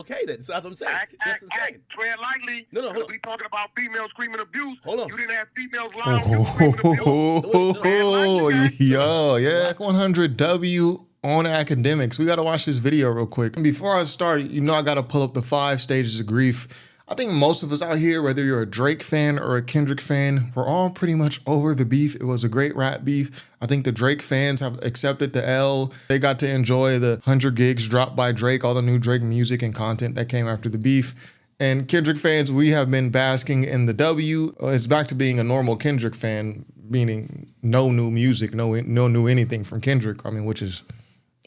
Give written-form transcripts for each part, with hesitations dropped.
Okay, then. So that's what I'm saying. That's what I'm saying. Tread lightly. No, hold on. We talking about females screaming abuse. Hold on. You didn't have females loud screaming abuse. Oh, yo, yeah, 100W on Akademiks. We got to watch this video real quick. And before I start, you know I got to pull up the 5 stages of grief. I think most of us out here, whether you're a Drake fan or a Kendrick fan, we're all pretty much over the beef. It was a great rap beef. I think the Drake fans have accepted the L. They got to enjoy the 100 gigs dropped by Drake, all the new Drake music and content that came after the beef. And Kendrick fans, we have been basking in the W. It's back to being a normal Kendrick fan, meaning no new music, no new anything from Kendrick. I mean, which is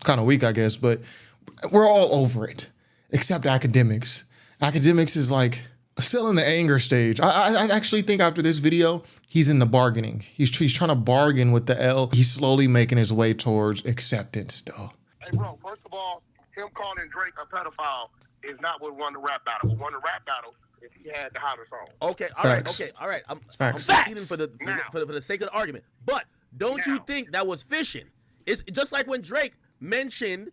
kind of weak, I guess, but we're all over it, except Akademiks. Akademiks is like still in the anger stage. I actually think after this video, he's in the bargaining. He's trying to bargain with the L. He's slowly making his way towards acceptance, though. Hey, bro, first of all, him calling Drake a pedophile is not what won the rap battle. What won the rap battle is he had the hotter song. Okay, all right. I'm conceding for the sake of the argument. But don't you think that was fishing? It's just like when Drake mentioned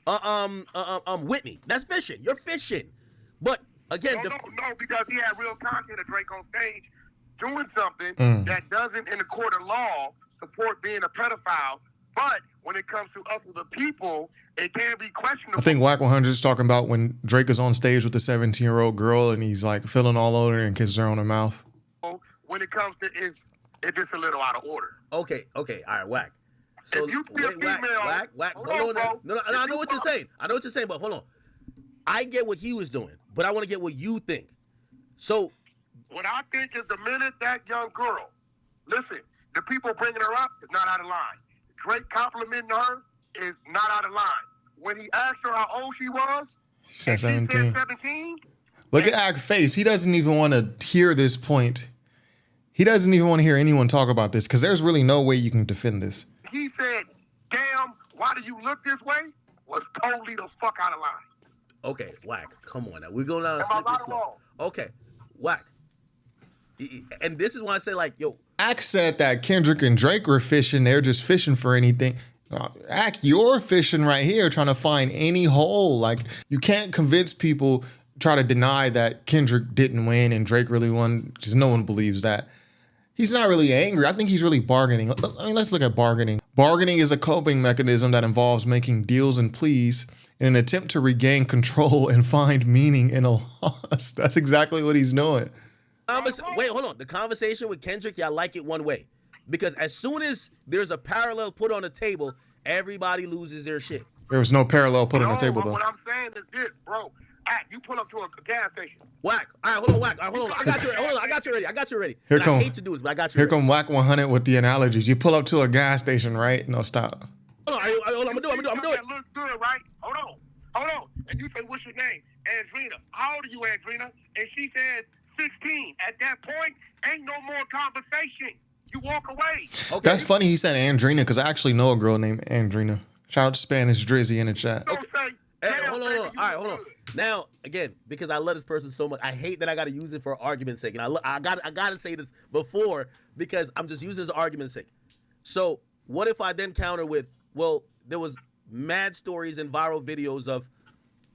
Whitney. That's fishing. You're fishing. But again, no, because he had real content of Drake on stage doing something that doesn't, in the court of law, support being a pedophile. But when it comes to us as the people, it can be questionable. I think Wack 100 is talking about when Drake is on stage with the 17-year-old girl and he's like feeling all over her and kisses her on her mouth. When it comes to it's just a little out of order. Okay, all right, Wack. So if you see a female, Wack, hold on, no, I know what you're saying. But hold on. I get what he was doing, but I want to get what you think. So, what I think is the minute that young girl, listen, the people bringing her up is not out of line. Drake complimenting her is not out of line. When he asked her how old she was, she said 17. Look at Ak's face. He doesn't even want to hear this point. He doesn't even want to hear anyone talk about this because there's really no way you can defend this. He said, damn, why do you look this way? Was totally the fuck out of line. Okay, Wack, come on now. We're going down a slippery slope. Okay, Wack. And this is why I say, like, yo. Ak said that Kendrick and Drake were fishing. They're just fishing for anything. Ak, you're fishing right here, trying to find any hole. Like, you can't convince people, try to deny that Kendrick didn't win and Drake really won, because no one believes that. He's not really angry. I think he's really bargaining. I mean, let's look at bargaining. Bargaining is a coping mechanism that involves making deals and pleas in an attempt to regain control and find meaning in a loss. That's exactly what he's doing. Wait, hold on. The conversation with Kendrick, yeah, I like it one way. Because as soon as there's a parallel put on the table, everybody loses their shit. There was no parallel put on the table, though. What I'm saying is this, bro. You pull up to a gas station. Wack. All right, hold on, Wack. All right, hold on. I got you ready. Here come, I hate to do this, but I got you ready. Here come Wack 100 with the analogies. You pull up to a gas station, right? No, stop. Hold on, I'm gonna do it. That looks good, right? Hold on. And you say, what's your name? Andrina. How old are you, Andrina? And she says 16. At that point, ain't no more conversation. You walk away. Okay. That's funny he said Andrina, because I actually know a girl named Andrina. Shout out to Spanish Drizzy in the chat. Don't say, hey, hold on. All right, hold on. Now, again, because I love this person so much, I hate that I got to use it for argument's sake. And I got to say this before because I'm just using this argument's sake. So what if I then counter with, well, there was mad stories and viral videos of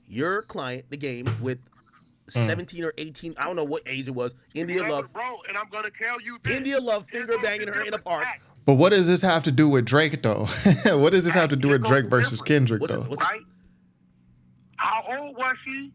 your client, the game, with 17 or 18, I don't know what age it was, India Love. Bro, and I'm going to tell you this. India Love finger banging her in a park. But what does this have to do with Drake, though? What does this have to do with Drake versus Kendrick, though? Right? How old was she?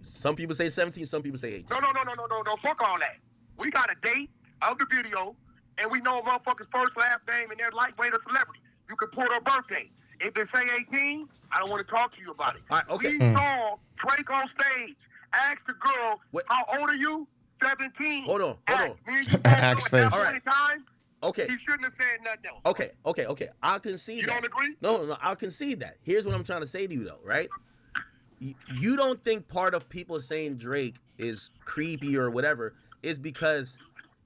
Some people say 17, some people say 18. No. Fuck all that. We got a date of the video, and we know a motherfucker's first, last name, and they're lightweight or celebrity. You can pull their birthday. If they say 18, I don't want to talk to you about it. All right, okay. We saw Drake on stage. Ask the girl, how old are you? 17. Hold on. Ask face. All right. Okay. He shouldn't have said nothing else. Okay. I'll concede that. You don't agree? No, I'll concede that. Here's what I'm trying to say to you, though, right? You don't think part of people saying Drake is creepy or whatever is because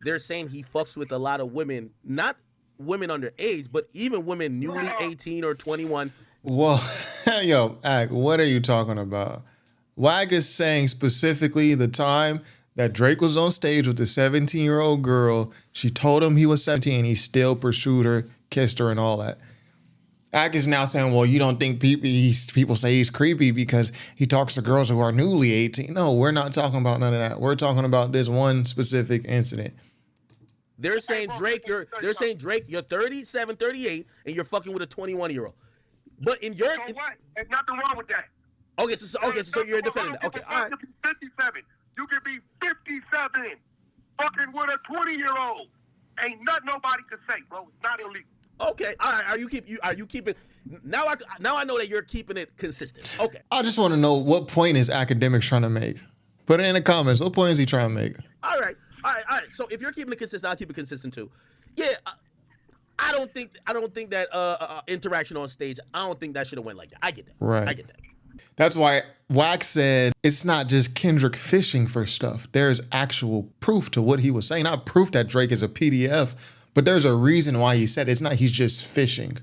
they're saying he fucks with a lot of women, not women underage, but even women newly 18 or 21. Well, yo, Ak, what are you talking about? Wack is saying specifically the time that Drake was on stage with the 17-year-old girl. She told him he was 17. He still pursued her, kissed her, and all that. Ack is now saying, well, you don't think people say he's creepy because he talks to girls who are newly 18. No, we're not talking about none of that. We're talking about this one specific incident. They're saying Drake, you're 37, 38, and you're fucking with a 21-year-old. But in your... So what? There's nothing wrong with that. Okay, so you're defending that. Okay, all right. You can be 57. You can be 57 fucking with a 20-year-old. Ain't nothing nobody can say, bro. It's not illegal. Okay, all right. Are you keeping... Now I know that you're keeping it consistent. Okay. I just want to know, what point is Akademiks trying to make? Put it in the comments. What point is he trying to make? All right. So if you're keeping it consistent, I'll keep it consistent too. Yeah, I don't think that interaction on stage, I don't think that should have went like that. I get that. Right. I get that. That's why Wack said it's not just Kendrick fishing for stuff. There's actual proof to what he was saying. Not proof that Drake is a PDF, but there's a reason why he said it. It's not he's just fishing.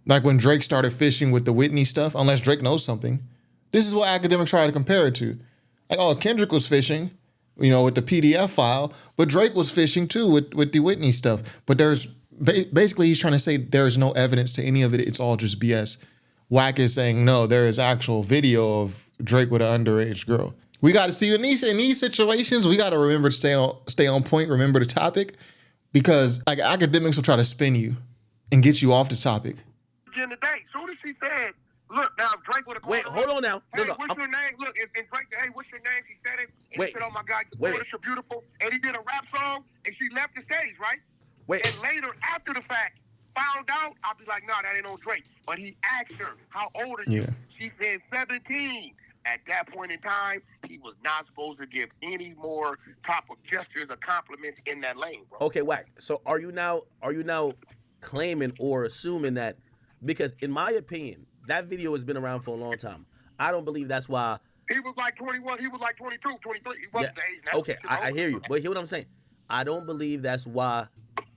Like when Drake started fishing with the Whitney stuff, unless Drake knows something. This is what Akademiks try to compare it to. Like, oh, Kendrick was fishing, with the PDF file, but Drake was fishing too with the Whitney stuff. But there's basically he's trying to say there's no evidence to any of it. It's all just BS. Wack is saying no, there is actual video of Drake with an underage girl. We got to see in these situations. We got to remember to stay on point. Remember the topic, because like Akademiks will try to spin you and get you off the topic. In the day, soon as she said, "Look, now if Drake would have called Wait, hold on now. Hey, No, what's your name? Look, and Drake said, "Hey, what's your name?" She said it. And he said, "Oh my God, you're beautiful." And he did a rap song, and she left the stage, right? Wait. And later, after the fact, found out, I'll be like, "No, that ain't on Drake." But he asked her, "How old are you?" Yeah. She said 17. At that point in time, he was not supposed to give any more type of gestures or compliments in that lane, bro. Okay, Wack. So are you now claiming or assuming that, because in my opinion, that video has been around for a long time. I don't believe that's why. He was like 21. He was like 22, 23. He wasn't the age now. Okay, I hear you. But hear what I'm saying. I don't believe that's why.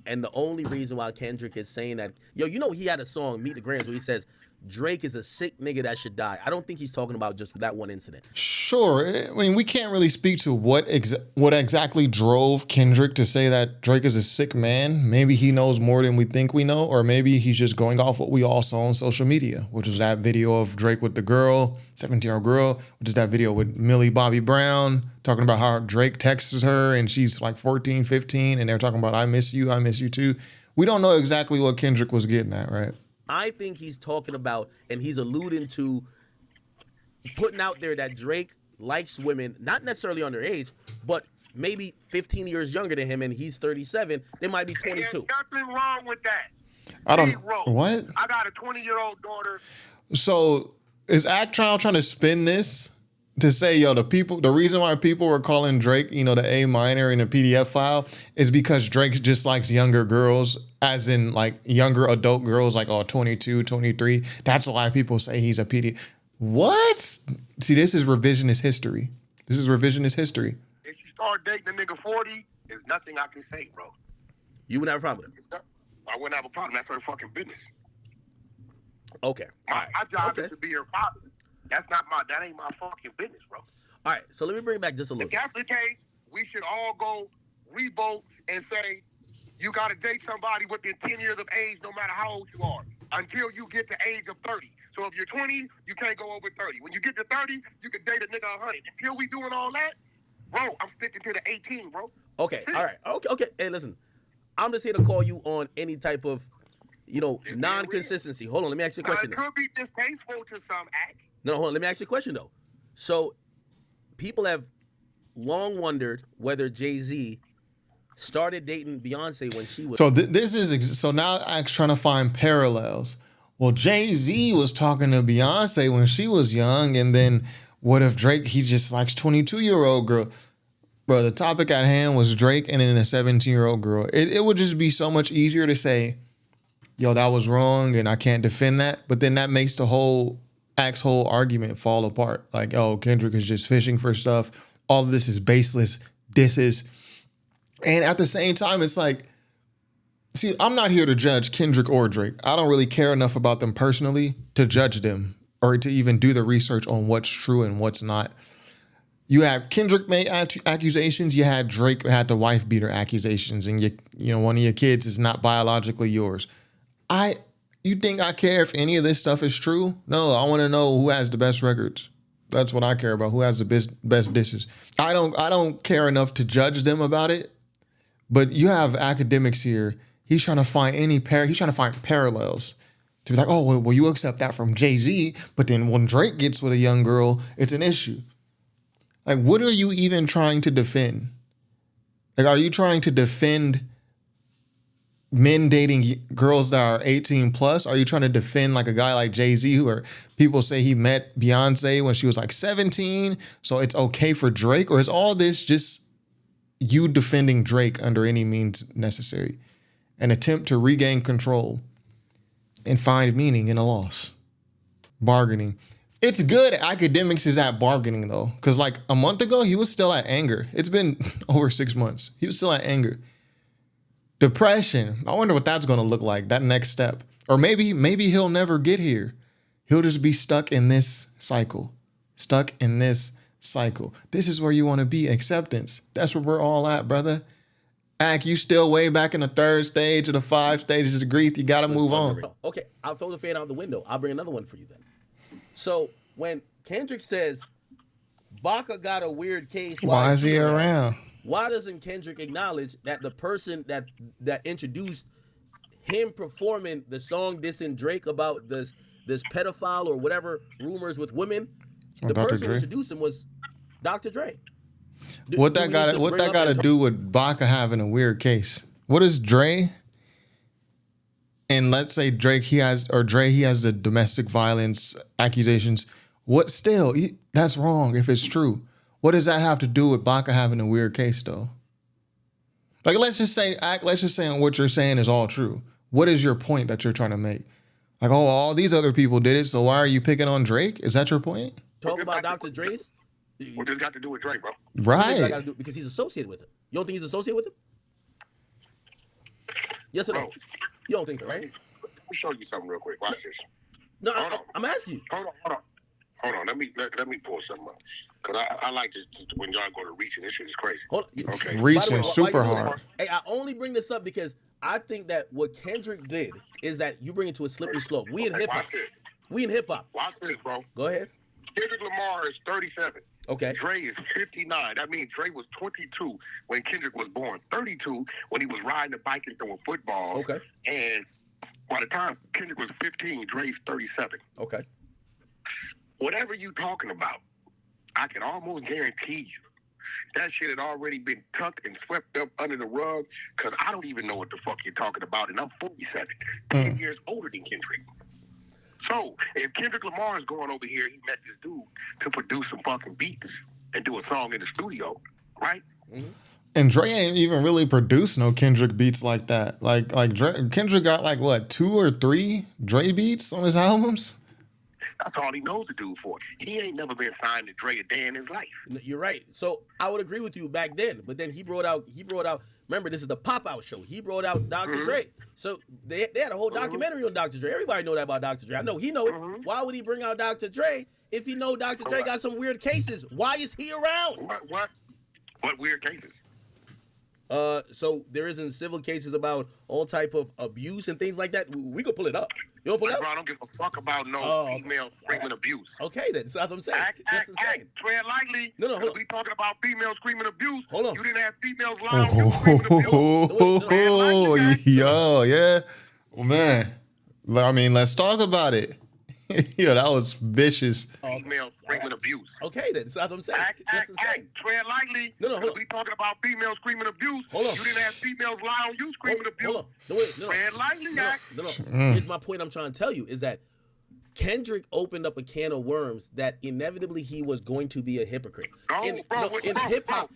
And the only reason why Kendrick is saying that, he had a song, Meet the Grams, where he says, Drake is a sick nigga that should die. I don't think he's talking about just that one incident. Sure. I mean, we can't really speak to what exactly drove Kendrick to say that Drake is a sick man. Maybe he knows more than we think we know, or maybe he's just going off what we all saw on social media, which was that video of Drake with the girl, 17-year-old girl, which is that video with Millie Bobby Brown, talking about how Drake texts her and she's like 14, 15, and they're talking about, I miss you too. We don't know exactly what Kendrick was getting at, right? I think he's talking about, and he's alluding to, putting out there that Drake likes women, not necessarily underage, but maybe 15 years younger than him, and he's 37. They might be 22. There's nothing wrong with that. I don't. What? I got a 20-year-old daughter. So is Act trying to spin this to say, the reason why people were calling Drake, the A minor in the PDF file is because Drake just likes younger girls, as in like younger adult girls, like 22, 23. That's why people say he's a PDF. What? See, this is revisionist history. If you start dating a nigga 40, there's nothing I can say, bro. You wouldn't have a problem with it? I wouldn't have a problem. That's her fucking business. Okay. My job is to be her father. That ain't my fucking business, bro. All right, so let me bring it back just a little. If that's the case, we should all go revote and say you got to date somebody within 10 years of age, no matter how old you are, until you get the age of 30. So if you're 20, you can't go over 30. When you get to 30, you can date a nigga 100. Until we doing all that, bro, I'm sticking to the 18, bro. Okay, all right. Okay. Hey, listen, I'm just here to call you on any type of, non-consistency. Hold on, let me ask you a question. It could be distasteful to some act. No, hold on, let me ask you a question, though. So, people have long wondered whether Jay-Z started dating Beyonce when she was... So so now I'm trying to find parallels. Well, Jay-Z was talking to Beyonce when she was young, and then what if Drake, he just likes 22-year-old girl? Bro, the topic at hand was Drake and then a 17-year-old girl. It would just be so much easier to say, that was wrong and I can't defend that. But then that makes Act's whole argument fall apart. Like, Kendrick is just fishing for stuff. All of this is baseless disses. And at the same time, it's like, see, I'm not here to judge Kendrick or Drake. I don't really care enough about them personally to judge them or to even do the research on what's true and what's not. You had Kendrick made accusations. You had Drake had the wife beater accusations, and one of your kids is not biologically yours. You think I care if any of this stuff is true? No, I want to know who has the best records. That's what I care about. Who has the best dishes? I don't care enough to judge them about it. But you have Akademiks here. He's trying to find he's trying to find parallels. To be like, oh, well, you accept that from Jay-Z, but then when Drake gets with a young girl, it's an issue. Like, what are you even trying to defend? Like, are you trying to defend men dating girls that are 18 plus? Are you trying to defend like a guy like Jay-Z who people say he met Beyonce when she was like 17, so it's okay for Drake? Or is all this just you defending Drake under any means necessary? An attempt to regain control and find meaning in a loss. Bargaining. It's good Akademiks is at bargaining though, because like a month ago, he was still at anger. It's been over 6 months. He was still at anger. Depression. I wonder what that's going to look like, that next step. Or maybe he'll never get here. He'll just be stuck in this cycle. Stuck in this cycle. This is where you want to be. Acceptance. That's where we're all at, brother. Ak, you still way back in the 3rd stage of the 5 stages of grief. You got to move on. Okay, I'll throw the fan out the window. I'll bring another one for you then. So when Kendrick says Baca got a weird case, why is he around? Why doesn't Kendrick acknowledge that the person that introduced him performing the song dissing Drake about this pedophile or whatever rumors with women, the person who introduced him was Dr. Dre. What that got to do with Baca having a weird case? What is Dre? And let's say Dre he has the domestic violence accusations. What still? That's wrong if it's true. What does that have to do with Baca having a weird case though? Like let's just say what you're saying is all true. What is your point that you're trying to make? Like, oh, all these other people did it, so why are you picking on Drake? Is that your point? Talk about Dr. Dre's. What does got to do with Drake, bro? Right. Because he's associated with him. You don't think he's associated with him? Yes or no? You don't think so, right? Let me show you something real quick. Watch this. No, I'm asking you. Hold on. Let me pull something up. Because I like this when y'all go to reaching. This shit is crazy. Hold on. Okay. Reaching super hard. Hey, I only bring this up because I think that what Kendrick did is that you bring it to a slippery slope. We in hip hop. Watch this, bro. Go ahead. Kendrick Lamar is 37. Okay. Dre is 59. That means Dre was 22 when Kendrick was born. 32 when he was riding a bike and throwing football. Okay. And by the time Kendrick was 15, Dre's 37. Okay. Whatever you talking about, I can almost guarantee you that shit had already been tucked and swept up under the rug because I don't even know what the fuck you're talking about, and I'm 47, 10 years older than Kendrick. So if Kendrick Lamar is going over here, he met this dude to produce some fucking beats and do a song in the studio, right? Mm-hmm. And Dre ain't even really produced no Kendrick beats like that. Like Kendrick got like what 2 or 3 Dre beats on his albums. That's all he knows to do for it. He ain't never been signed to Dre a day in his life. You're right. So I would agree with you back then, but then he brought out. Remember, this is the Pop Out show. He brought out Dr. Dre. So they had a whole documentary on Dr. Dre. Everybody know that about Dr. Dre. I know he know it. Why would he bring out Dr. Dre if he know Dr. Dre got some weird cases? Why is he around? What weird cases? So there isn't civil cases about all type of abuse and things like that. We could pull it up. You don't pull it up? Bro, I don't give a fuck about no female screaming abuse. Okay, then. So that's what I'm saying. Tread lightly. No, hold on. We talking about female screaming abuse. Hold on. You didn't have females lying on you screaming abuse. Oh, yo, yeah. Well, man. I mean, let's talk about it. Yo, that was vicious. Female screaming abuse. Okay, then. So that's what I'm saying. Tread lightly. No, hold on. We talking about female screaming abuse. Hold on. You didn't have females lie on you screaming abuse. Hold on. Tread lightly, No. Here's my point I'm trying to tell you is that Kendrick opened up a can of worms that inevitably he was going to be a hypocrite. In hip hop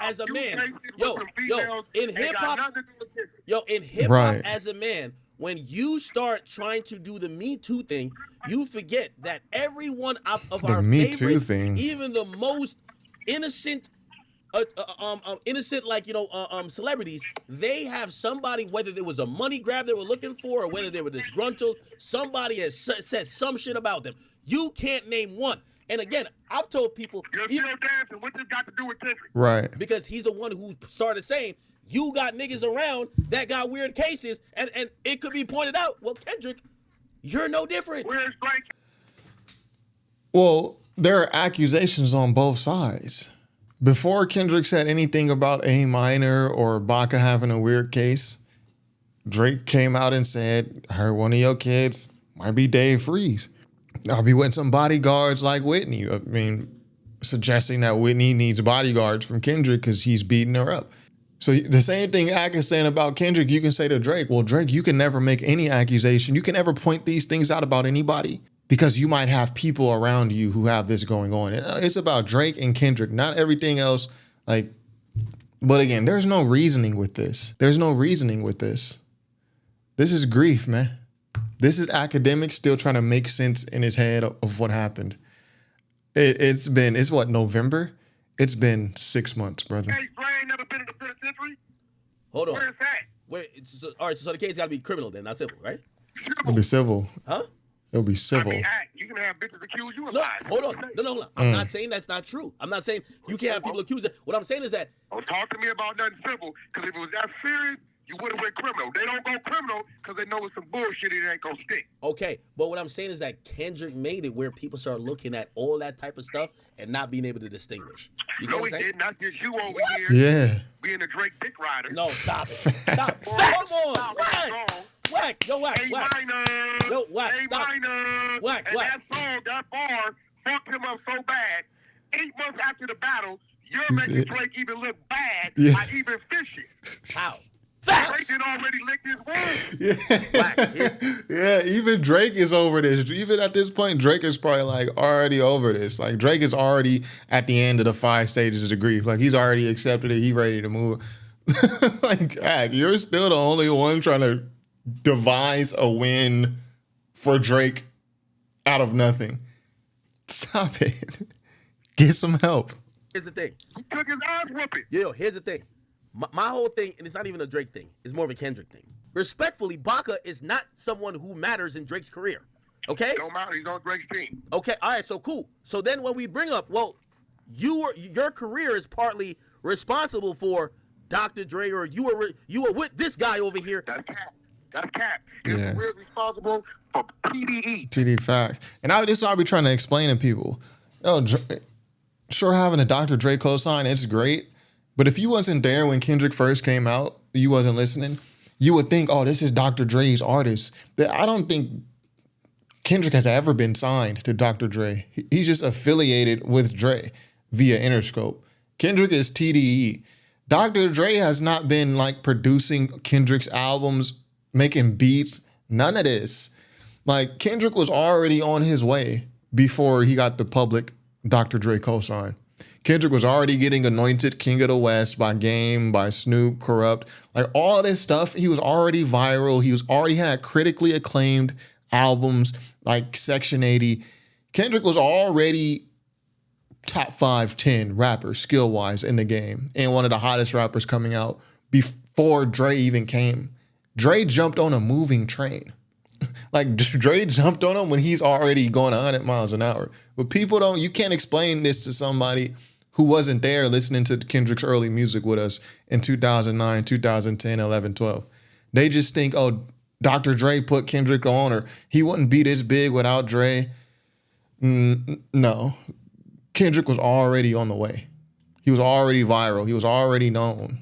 as a man, in hip hop as a man, when you start trying to do the Me Too thing, you forget that every one of our favorites, even the most innocent, celebrities, they have somebody, whether there was a money grab they were looking for or whether they were disgruntled, somebody has said some shit about them. You can't name one. And again, I've told people, you're still dancing. What this got to do with Kendrick? Right. Because he's the one who started saying, you got niggas around that got weird cases, and it could be pointed out, well, Kendrick, you're no different. Where's Drake? Well, there are accusations on both sides. Before Kendrick said anything about A Minor or Baca having a weird case, Drake came out and said, I heard one of your kids might be Dave Freeze. I'll be with some bodyguards like Whitney. I mean, suggesting that Whitney needs bodyguards from Kendrick because he's beating her up. So the same thing Ak is saying about Kendrick, you can say to Drake, well, Drake, you can never make any accusation. You can never point these things out about anybody because you might have people around you who have this going on. It's about Drake and Kendrick, not everything else. Like, but again, there's no reasoning with this. There's no reasoning with this. This is grief, man. This is Akademiks still trying to make sense in his head of what happened. It's what, November? It's been 6 months, brother. Hey, Dre ain't never been in the penitentiary? Hold on. Where is that? Wait, all right, so the case got to be criminal then, not civil, right? It'll be civil. Huh? It'll be civil. I mean, you can have bitches accuse you of No, lies. hold on. No. I'm not saying that's not true. I'm not saying you can't have people accuse it. What I'm saying is that Don't talk to me about nothing civil, because if it was that serious, you would have went criminal. They don't go criminal because they know it's some bullshit and it ain't gonna stick. okay, but what I'm saying is that Kendrick made it where people start looking at all that type of stuff and not being able to distinguish. You know No, what he I'm saying? didn't. That's just you over here Yeah. being a Drake dick rider. No, stop it. Stop. Come on. Whack. Yo, Wack. A Wack. minor. Yo, Wack, A stop. minor. Wack, And Wack. that song, that bar, fucked him up so bad. 8 months after the battle, you're making it. Drake even look bad Yeah. by even fishing. How? Drake Facts. had already licked his wound. Wack. Yeah, even Drake is over this. Even at this point, Drake is probably like already over this. Like Drake is already at the end of the 5 stages of grief. Like he's already accepted it. He's ready to move. Like, Ak, you're still the only one trying to devise a win for Drake out of nothing. Stop it. Get some help. Here's the thing. He took his ass whooping. Yo, here's the thing. My whole thing, and it's not even a Drake thing, it's more of a Kendrick thing. Respectfully, Baca is not someone who matters in Drake's career. Okay? Don't matter. He's on Drake's team. Okay, all right, so cool. So then when we bring up, well, your career is partly responsible for Dr. Dre, or you were with this guy over here. That's cap. That's cap. His Yeah. career's responsible for PDE. TD fact. And this is what I be trying to explain to people. Yo, sure, having a Dr. Dre cosign, it's great. But if you wasn't there when Kendrick first came out, you wasn't listening, you would think, oh, this is Dr. Dre's artist. I don't think Kendrick has ever been signed to Dr. Dre. He's just affiliated with Dre via Interscope. Kendrick is TDE. Dr. Dre has not been like producing Kendrick's albums, making beats, none of this. Like Kendrick was already on his way before he got the public Dr. Dre cosign. Kendrick was already getting anointed King of the West by Game, by Snoop, Corrupt. Like all this stuff, he was already viral. He was already had critically acclaimed albums like Section 80. Kendrick was already top 5, 10 rappers skill-wise in the game and one of the hottest rappers coming out before Dre even came. Dre jumped on a moving train. Like Dre jumped on him when he's already going 100 miles an hour. But people you can't explain this to somebody who wasn't there listening to Kendrick's early music with us in 2009, 2010, 11, 12. They just think, oh, Dr. Dre put Kendrick on, or he wouldn't be this big without Dre. No. Kendrick was already on the way. He was already viral. He was already known.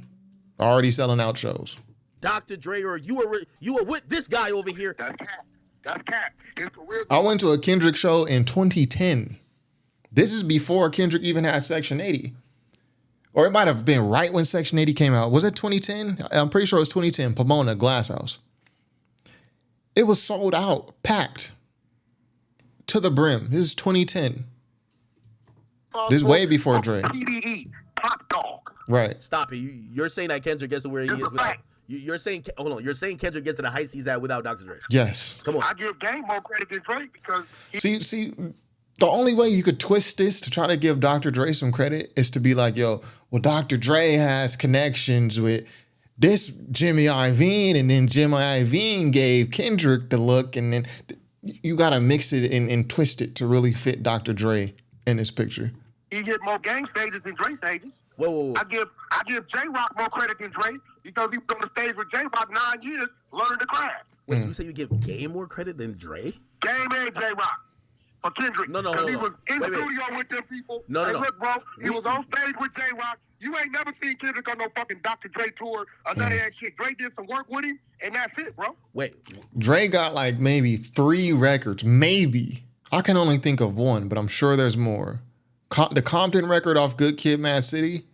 Already selling out shows. Dr. Dre, or you were with this guy over here. That's cap. That's cap. His career. I went to a Kendrick show in 2010. This is before Kendrick even had Section 80. Or it might have been right when Section 80 came out. Was it 2010? I'm pretty sure it was 2010. Pomona, Glass House. It was sold out, packed to the brim. This is 2010. This is way before Dre. PDE, top dog. Right. Stop it. You're saying that Kendrick gets to where he It's is a without. fact. You're saying, hold on. You're saying Kendrick gets to the heights he's at without Dr. Dre. Yes. Come on. I give Game more credit than Drake because he See, the only way you could twist this to try to give Dr. Dre some credit is to be like, yo, well, Dr. Dre has connections with this Jimmy Iovine, and then Jimmy Iovine gave Kendrick the look, and then you got to mix it and twist it to really fit Dr. Dre in this picture. he hit more gang stages than Drake stages. Whoa. I give J Rock more credit than Dre because he was on the stage with J Rock 9 years learning the craft. Wait, you say you give Game more credit than Dre? Game and J Rock. For Kendrick. No, because he hold was on. in Wait. studio with them people. No. Look, bro, he was on stage with J Rock. You ain't never seen Kendrick on no fucking Dr. Dre tour or none of that shit. Dre did some work with him, and that's it, bro. Wait. Dre got like maybe 3 records, maybe. I can only think of one, but I'm sure there's more. The Compton record off Good Kid, Mad City.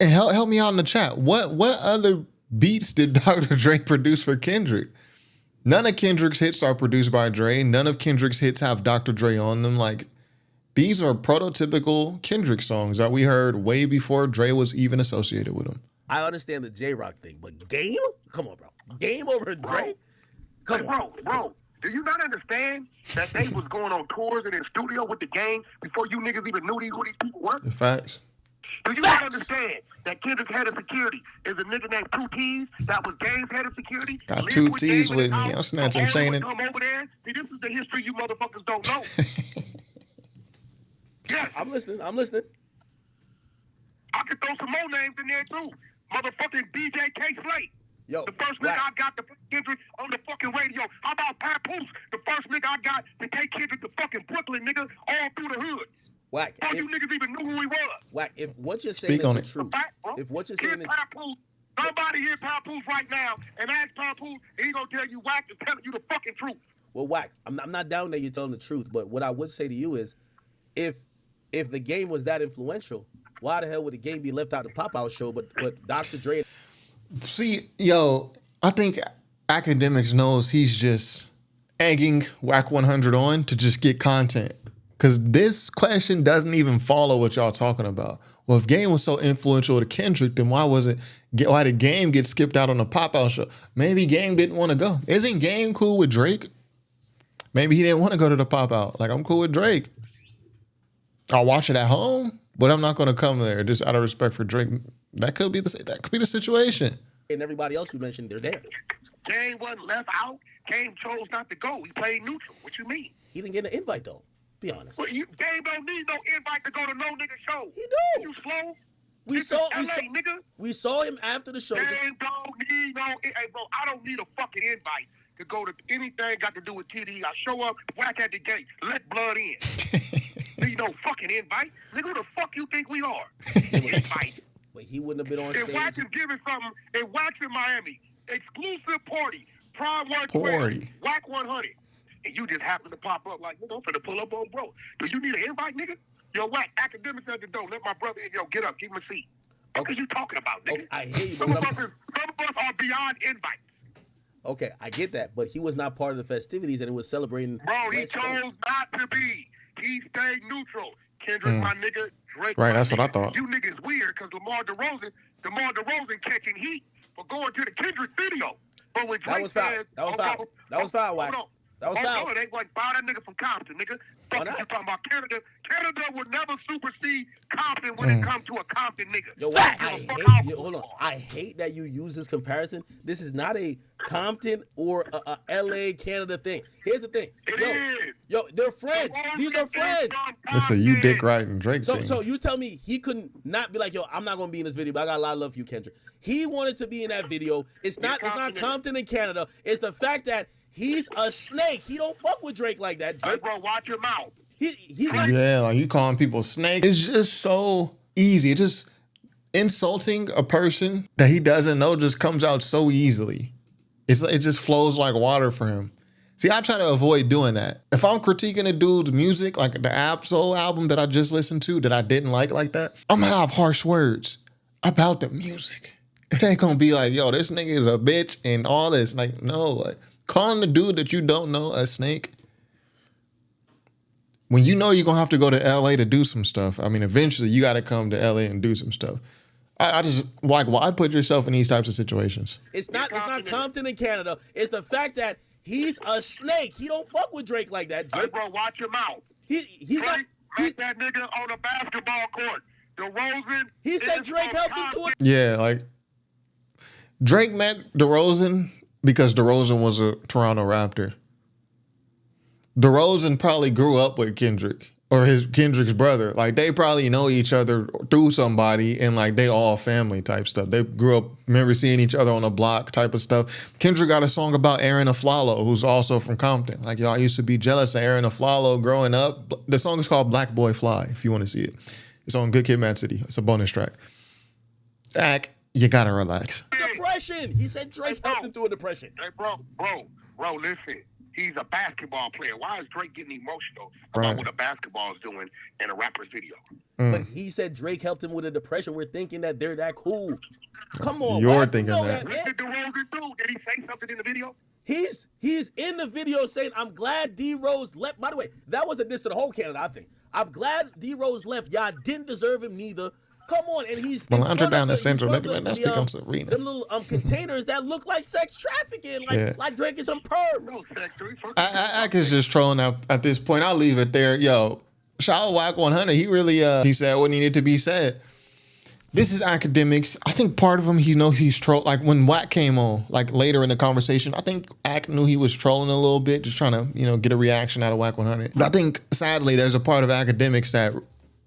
And help me out in the chat. What other beats did Dr. Dre produce for Kendrick? None of Kendrick's hits are produced by Dre. None of Kendrick's hits have Dr. Dre on them. Like, these are prototypical Kendrick songs that we heard way before Dre was even associated with him. I understand the J-Rock thing, but Game? Come on, bro. Game over Dre? Come on. Bro. Do you not understand that they was going on tours and in studio with the Game before you niggas even knew who these people were? It's facts. Do you not understand that Kendrick's head of security is a nigga named 2 T's that was Game's head of security? Got Lived 2 with T's Game in with his me. house, I'm snatching so chain. come over there. See, this is the history you motherfuckers don't know. Yes. I'm listening. I could throw some more names in there too. Motherfucking DJ K Slate. Yo, The first nigga Wack. I got to put Kendrick on the fucking radio. How about Papoose? The first nigga I got to take Kendrick to fucking Brooklyn, nigga, all through the hood. Wack. All you niggas even knew who he was. Wack, if what you're saying Speak on is the it. truth, Fact, bro. if what you're Hear saying is Papoose. Somebody hear Papoose right now and ask Papoose, and he gonna tell you Wack is telling you the fucking truth. well, Wack, I'm not down that you're telling the truth, but what I would say to you is, if the Game was that influential, why the hell would the Game be left out of the Pop-Out show? But Dr. Dre. See, yo, I think Akademiks knows he's just egging Wack 100 on to just get content. Because this question doesn't even follow what y'all talking about. Well, if Game was so influential to Kendrick, then why did Game get skipped out on the Pop-Out show? Maybe Game didn't want to go. Isn't Game cool with Drake? Maybe he didn't want to go to the Pop-Out. Like, I'm cool with Drake. I'll watch it at home, but I'm not going to come there just out of respect for Drake. That could be the situation. And everybody else you mentioned, they're there. Game wasn't left out. Game chose not to go. He played neutral. What you mean? He didn't get an invite though. Be honest. Well, Game don't need no invite to go to no nigga show. He do. You slow? We This saw, is LA, nigga. we saw him after the show. Game don't need no. Hey, bro, I don't need a fucking invite to go to anything got to do with TD. I show up, Whack at the gate, let blood in. Need no fucking invite. Nigga, who the fuck you think we are? Invite. But he wouldn't have been on If Wack stage. is giving something, if Wack's in Miami, exclusive party, Prime 112, Party. Wack 100, and you just happen to pop up like, nigga, I'm finna pull up on bro. Do you need an invite, nigga? Yo, Wack, Akademiks at the door. Let my brother in. Yo, get up, give him a seat. What are you talking about, nigga? Okay, I hear you, Some but of I'm- us are beyond invites. Okay, I get that, but he was not part of the festivities, and it was celebrating. Bro, he West Coast. chose not to be. He stayed neutral. Kendrick, my nigga. Drake, Right, my that's what I nigga. thought. You niggas weird because DeMar DeRozan catching heat for going to the Kendrick video. But when Drake was foul. says, That was foul. That was foul, Wack. Hold on. That was foul. They wasn't foul that nigga from Compton, nigga. Fuck not? is you talking about? Canada would never supersede Compton when it comes to a Compton nigga. Yo, Fuck, Wack, give a fuck how- hold on. I hate that you use this comparison. This is not a Compton or a LA Canada thing. Here's the thing. It is. Yo, they're friends. These are friends. It's a you dick riding Drake So, thing. so you tell me he couldn't not be like, yo, I'm not gonna be in this video, but I got a lot of love for you, Kendrick. He wanted to be in that video. It's not Compton in Canada. It's the fact that he's a snake. He don't fuck with Drake like that. Hey, Drake, bro, watch your mouth. he's like, Yeah, like you calling people snake. It's just so easy. It's just insulting a person that he doesn't know just comes out so easily. It just flows like water for him. See, I try to avoid doing that. If I'm critiquing a dude's music, like the Absol album that I just listened to that I didn't like that, I'm gonna have harsh words about the music. It ain't gonna be like, yo, this nigga is a bitch and all this. Like, no, like, calling the dude that you don't know a snake, when you know you're gonna have to go to LA to do some stuff, I mean, eventually you gotta come to LA and do some stuff. I just, like, why put yourself in these types of situations? it's not Compton in Canada. It's the fact that he's a snake. He don't fuck with Drake like that. Hey, Drake, bro, watch your mouth. he's not. Drake met that nigga on a basketball court. DeRozan. He said is Drake from helped him do Compton. it. Yeah, like, Drake met DeRozan because DeRozan was a Toronto Raptor. DeRozan probably grew up with Kendrick. or his Kendrick's brother. Like they probably know each other through somebody and like they all family type stuff. They grew up, remember seeing each other on the block type of stuff. Kendrick got a song about Aaron Aflalo, who's also from Compton. Like, yo, I used to be jealous of Aaron Aflalo growing up. The song is called Black Boy Fly, if you want to see it. It's on Good Kid, Mad City. It's a bonus track. Dak, you gotta relax. Depression. He said Drake helped him through a depression. Hey, bro, listen. He's a basketball player. Why is Drake getting emotional about what a basketball is doing in a rapper's video? But he said Drake helped him with a depression. We're thinking that they're that cool. Come on, You're Wack, thinking you know that. What did DeRozan do? Did he say something in the video? He's in the video saying, I'm glad D-Rose left. By the way, that was a diss to the whole Canada, I think. I'm glad D-Rose left. Y'all didn't deserve him neither. Come on, and he's Melandra down the he's central. front That of becomes arena. them little containers that look like sex trafficking, like Drake is some perv. No sex. Ak is just trolling at this point. I'll leave it there. Yo, shout out Wack 100. He really he said what needed to be said. This is Akademiks. I think part of him, he knows he's troll. Like when Wack came on, like later in the conversation, I think Ak knew he was trolling a little bit, just trying to, get a reaction out of Wack 100. But I think sadly, there's a part of Akademiks that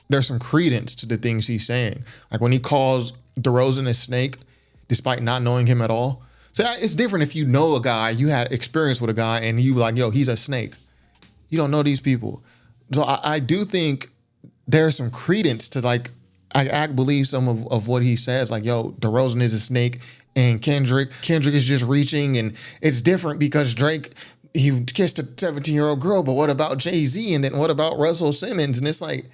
there's some credence to the things he's saying. Like when he calls DeRozan a snake, despite not knowing him at all. So it's different if you know a guy, you had experience with a guy, and you like, yo, he's a snake. You don't know these people. So I do think there's some credence to like, I believe some of what he says. Like, yo, DeRozan is a snake, and Kendrick is just reaching, and it's different because Drake, he kissed a 17-year-old girl, but what about Jay-Z? And then what about Russell Simmons? And it's like,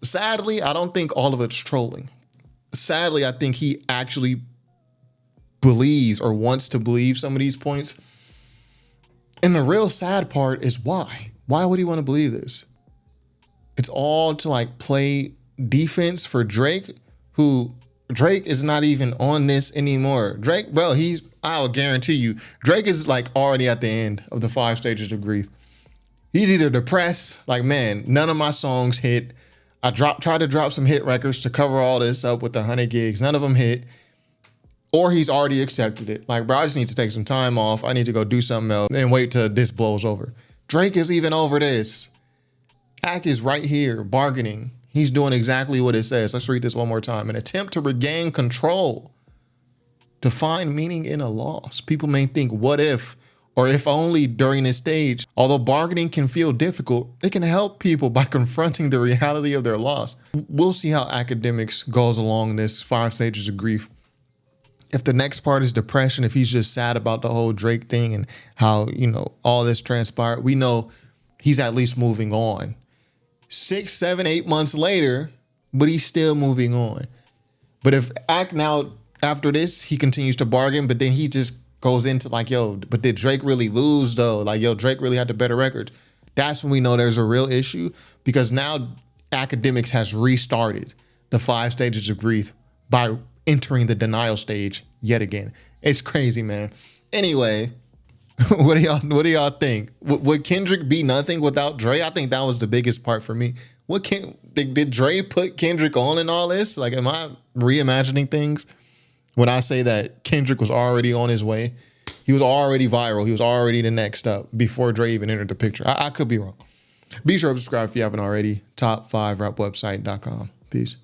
sadly, I don't think all of it's trolling. Sadly, I think he actually believes or wants to believe some of these points. And the real sad part is why? Why would he want to believe this? It's all to like play defense for Drake, who Drake is not even on this anymore. Drake, bro, I'll guarantee you, Drake is like already at the end of the 5 stages of grief. He's either depressed, like, man, none of my songs hit. I tried to drop some hit records to cover all this up with 100 gigs. None of them hit. Or he's already accepted it. Like, bro, I just need to take some time off. I need to go do something else and wait till this blows over. Drake is even over this. Ak is right here bargaining. He's doing exactly what it says. Let's read this one more time. An attempt to regain control, to find meaning in a loss. People may think, what if, or if only during this stage. Although bargaining can feel difficult, it can help people by confronting the reality of their loss. We'll see how Akademiks goes along this 5 stages of grief. If the next part is depression, if he's just sad about the whole Drake thing and how, all this transpired, we know he's at least moving on. 6, 7, 8 months later, but he's still moving on. But if Ak now, after this, he continues to bargain, but then he just goes into like, yo, but did Drake really lose though? Like, yo, Drake really had the better records. That's when we know there's a real issue, because now Akademiks has restarted the 5 stages of grief by entering the denial stage yet again. It's crazy, man. Anyway, what do y'all think? Would Kendrick be nothing without Dre? I think that was the biggest part for me. Did Dre put Kendrick on in all this? Like, am I reimagining things when I say that Kendrick was already on his way? He was already viral. He was already the next up before Dre even entered the picture. I could be wrong. Be sure to subscribe if you haven't already. Top5rapwebsite.com. Peace.